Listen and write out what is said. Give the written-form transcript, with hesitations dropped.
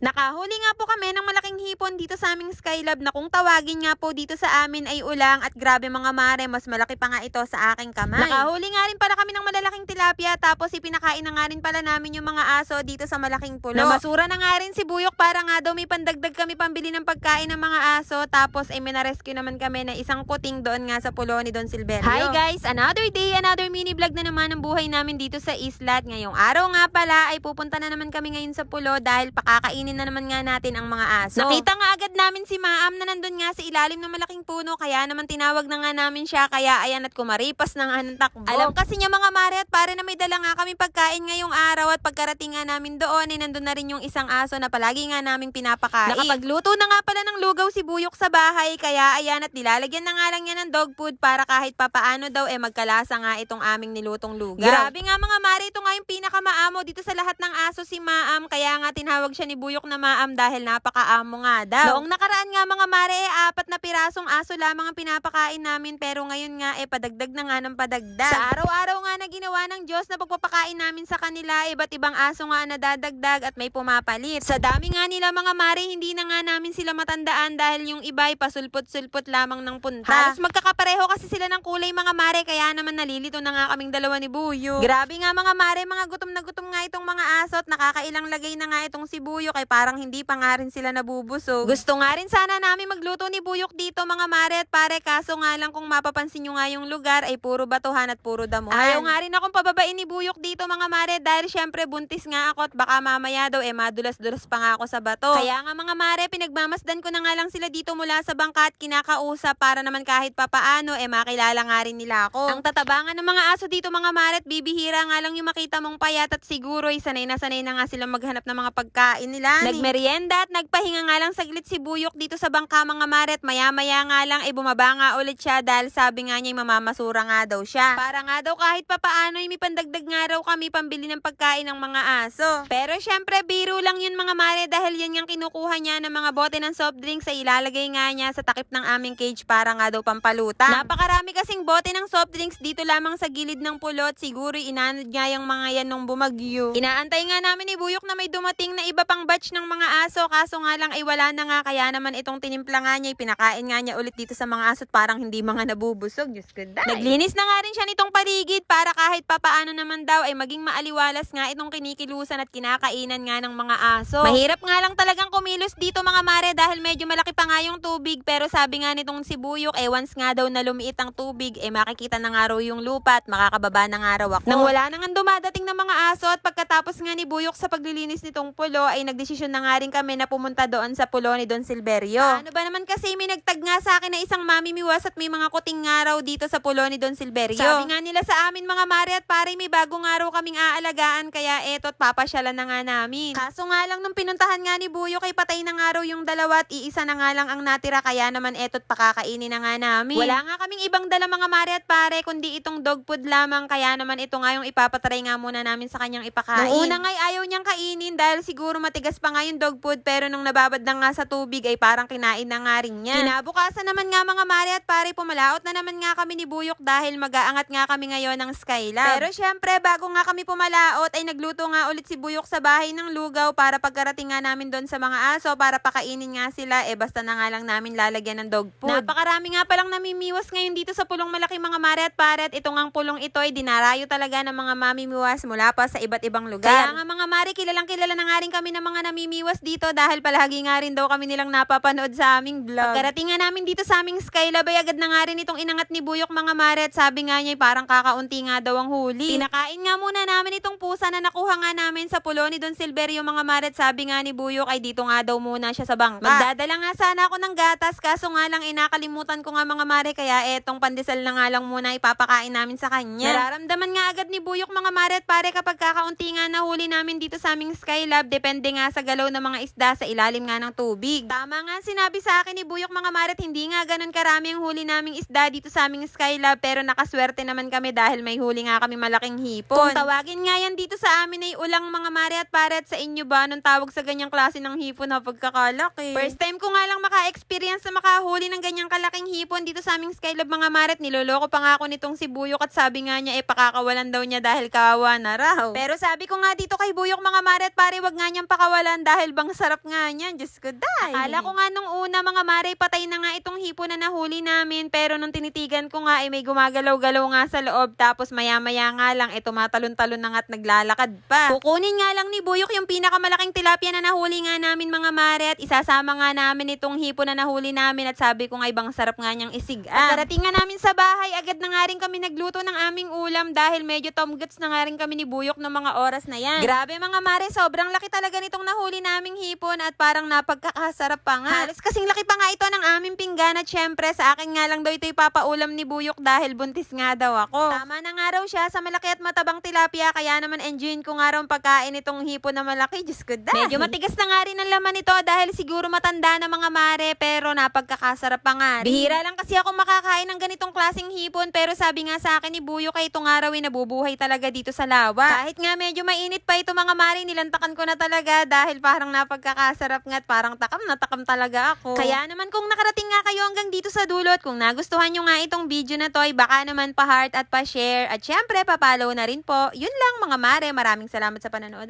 Nakahuli nga po kami ng malaking hipon dito sa aming Skylab na kung tawagin nga po dito sa amin ay ulang at grabe mga mare, mas malaki pa nga ito sa aking kamay. Nakahuli nga rin pala kami ng malalaking tilapia tapos ipinakain na nga rin pala namin yung mga aso dito sa malaking pulo. Namasura na nga rin si Buyok para nga daw may pandagdag kami pambili ng pagkain ng mga aso tapos ay minarescue naman kami na isang kuting doon nga sa pulo ni Don Silverio. Hi guys! Another day, another mini vlog na naman ang buhay namin dito sa isla. At ngayong araw nga pala ay pupunta na naman kami ngayon sa pulo dahil pakakainin na naman nga natin ang mga aso. Nakita nga agad namin si Maam na nandun nga sa ilalim ng malaking puno kaya naman tinawag na nga namin siya kaya ayan at kumaripas na nga ng takbo. Alam kasi niya mga mare at pare na may dala nga kami pagkain ngayong araw at pagkarating nga namin doon ay nandun na rin yung isang aso na palagi nga naming pinapakain. Nakapagluto na nga pala ng lugaw si Buyok sa bahay kaya ayan at nilalagyan na nga lang niya ng dog food para kahit papaano daw magkalasa nga itong aming nilutong lugaw. Grabe nga mga mare, ito nga yung pinakamaamo dito sa lahat ng aso si Maam kaya nga tinawag siya ni Buyok na Maam dahil napakaamo nga daw. Noong nakaraan nga mga mare, 4 na pirasong aso lamang ang pinapakain namin pero ngayon nga padagdag na nga ng padagdag. Sa araw-araw nga na ginawa ng Diyos na pagpapakain namin sa kanila, iba't ibang aso nga nadadagdag at may pumapalit. Sa dami nga nila mga mare, hindi na nga namin sila matandaan dahil yung iba ay pasulpot-sulpot lamang ng punta. Halos magkakapareho kasi sila ng kulay mga mare kaya naman nalilito na nga kaming dalawa ni Buyo. Grabe nga mga mare, mga gutom na gutom nga itong mga aso at nakakailang lagay na nga itong si Buyo kay parang hindi pa nga rin sila nabubusog. Gusto nga rin sana namin magluto ni Buyok dito mga mare at pare kaso nga lang kung mapapansin nyo nga yung lugar ay puro batuhan at puro damuhan. Ayaw nga rin akong pababain ni Buyok dito mga mare dahil syempre buntis nga ako at baka mamaya daw madulas-dulas pa nga ako sa bato. Kaya nga mga mare, pinagmamasdan ko na nga lang sila dito mula sa bangka at kinakausap para naman kahit papaano makilala nga rin nila ako. Ang tatabangan ng mga aso dito mga mare at bibihira nga lang yung makita mong payat at siguro sanay na nga sila maghanap ng mga pagkain nila. Nagmerienda at nagpahinga nga lang saglit si Buyok dito sa bangka mga mare at maya-maya nga lang bumaba nga ulit siya dahil sabi nga niya mamamasura nga daw siya. Para nga daw kahit papaano may pandagdag nga raw kami pambili ng pagkain ng mga aso. Pero syempre biro lang yun mga mare dahil yan yung kinukuha niya ng mga bote ng soft drinks ay ilalagay nga niya sa takip ng aming cage para nga daw pampalutan. Napakarami kasing bote ng soft drinks dito lamang sa gilid ng pulot, siguro inanod nga yung mga yan nung bumagyo. Inaantay nga namin ni Buyok na may dumating na iba pang batch ng mga aso kaso nga lang wala na nga kaya naman itong tinimpla nga niya pinakain nga niya ulit dito sa mga aso at parang hindi mga nabubusog. Diyos ko day. Naglinis na nga rin siya nitong paligid para kahit papaano naman daw maging maaliwalas nga itong kinikilusan at kinakainan nga ng mga aso. Mahirap nga lang talagang kumilos dito mga mare dahil medyo malaki pa nga yung tubig pero sabi nga nitong si Buyok once nga daw na lumiit ang tubig makikita na nga raw yung lupa at makakababa na nga raw ako. Nang wala na nga dumadating ng mga aso at pagkatapos nga ni Buyok sa paglilinis nitong pulo ay nagdesisyon na nga rin kami na pumunta doon sa pulo ni Don Silverio. Ano ba naman kasi may nagtag nga sa akin na isang mamimiwas at may mga kuting nga raw dito sa pulo ni Don Silverio. Sabi nga nila sa amin mga mare at pare may bago nga raw kaming aalagaan kaya eto't papasyalan na nga namin. Kaso nga lang nung pinuntahan nga ni Buyok ay patay na nga raw yung dalawa at iisa na nga lang ang natira kaya naman eto't pakakainin na nga namin. Wala nga kaming ibang dala mga mare at pare kundi itong dog food lamang kaya naman ito nga yung ipapatry nga muna namin sa kanyang ipakain. Noong una nga ayaw niyang kainin dahil siguro matigas pa nga yung dog food pero nung nababad na nga sa tubig ay parang kinain na nga rin niya. Kinabukasan naman nga mga mare at pare pumalaot na naman nga kami ni Buyok dahil mag-aangat nga kami ngayon ng Skylab. Pero syempre bago nga kami pumalaot ay nagluto nga ulit si Buyok sa bahay ng lugaw para pagkarating nga namin doon sa mga aso para pakainin nga sila basta na nga lang namin lalagyan ng dog food. Napakarami nga palang namimiwas ngayon dito sa pulong malaki mga mare at pare at itong ang pulong ito ay dinarayo talaga ng mga mamimiwas mula pa sa iba't ibang lugar. Kaya nga mga mare kilalang kilala na nga rin kami ng mga namimiwas dito dahil palagi nga rin daw kami nilang napapanood sa aming vlog. Pagkarating nga namin dito sa aming Skylab ay agad na nga rin itong inangat ni Buyok mga mare at sabi nga niya parang kakaunti nga daw ang huli. Pinakain nga muna namin itong pusa na nakuha nga namin sa pulo ni Don Silverio mga mare at sabi nga ni Buyok ay dito nga daw muna siya sa bangka. Magdadala nga sana ako ng gatas kaso nga lang nakalimutan ko nga mga mare kaya etong pandesal na nga lang muna ipapakain namin sa kanya. Nararamdaman nga agad ni Buyok mga mare at pare kapag kakaunti nga nahuli namin dito sa aming Skylab depende nga sa galaw ng mga isda sa ilalim nga ng tubig. Tama nga sinabi sa akin ni Buyok mga mare at hindi nga ganun karami ang huli naming isda dito sa aming Skylab pero nakaswerte naman kami dahil may huli nga kami malaking hipon. Kung tawagin nga yan dito sa amin ay ulang mga mare at pare at sa inyo ba anong tawag sa ganyang klase ng hipon na pagkakalaki? First time ko nga lang maka-experience na makahuli ng ganyang kalaking hipon dito sa aming Skylab mga mare at niloloko pa nga ako nitong si Buyok at sabi nga niya pakakawalan daw niya dahil kawawa na raw. Pero sabi ko nga dito kay Buyok mga mare at pare wag nga niyang pakawalan ulan dahil bang sarap nga niyan. Diyos ko, day. Akala ko nga nung una mga mare, patay na nga itong hipon na nahuli namin. Pero nung tinitigan ko nga, may gumagalaw-galaw nga sa loob. Tapos maya-maya nga lang, tumatalon-talon na nga at naglalakad pa. Kukunin nga lang ni Buyok yung pinakamalaking tilapia na nahuli nga namin mga mare. At isasama nga namin itong hipon na nahuli namin. At sabi ko nga, ibang sarap nga niyang isigaan. Pagkarating nga namin sa bahay, agad na nga rin kami nagluto ng aming ulam. Dahil medyo tomgets na nga rin kami ni Buyok ng mga oras na yan. Grabe mga mare, sobrang laki talaga nitong nahuli naming hipon at parang napagkakasarap pa nga. Halos kasing laki pa nga ito ng aming pinggan at syempre sa akin nga lang daw ito ipapaulam ni Buyok dahil buntis nga daw ako. Tama na nga raw siya sa malaki at matabang tilapia kaya naman enjoyin ko nga raw ang pagkain itong hipon na malaki. Diyos ko dahil. Medyo matigas na nga rin ang laman nito dahil siguro matanda na mga mare pero napagkakasarap pa nga rin. Bihira lang kasi ako makakain ng ganitong klaseng hipon pero sabi nga sa akin ni Buyok ay itong araw ay nabubuhay talaga dito sa lawa. Kahit nga medyo mainit pa ito mga mare, nilantakan ko na talaga dahil parang napagkakasarap nga at parang takam na takam talaga ako. Kaya naman kung nakarating nga kayo hanggang dito sa dulo at kung nagustuhan nyo nga itong video na to ay baka naman pa-heart at pa-share at syempre pa-follow na rin po. Yun lang mga mare, maraming salamat sa panonood.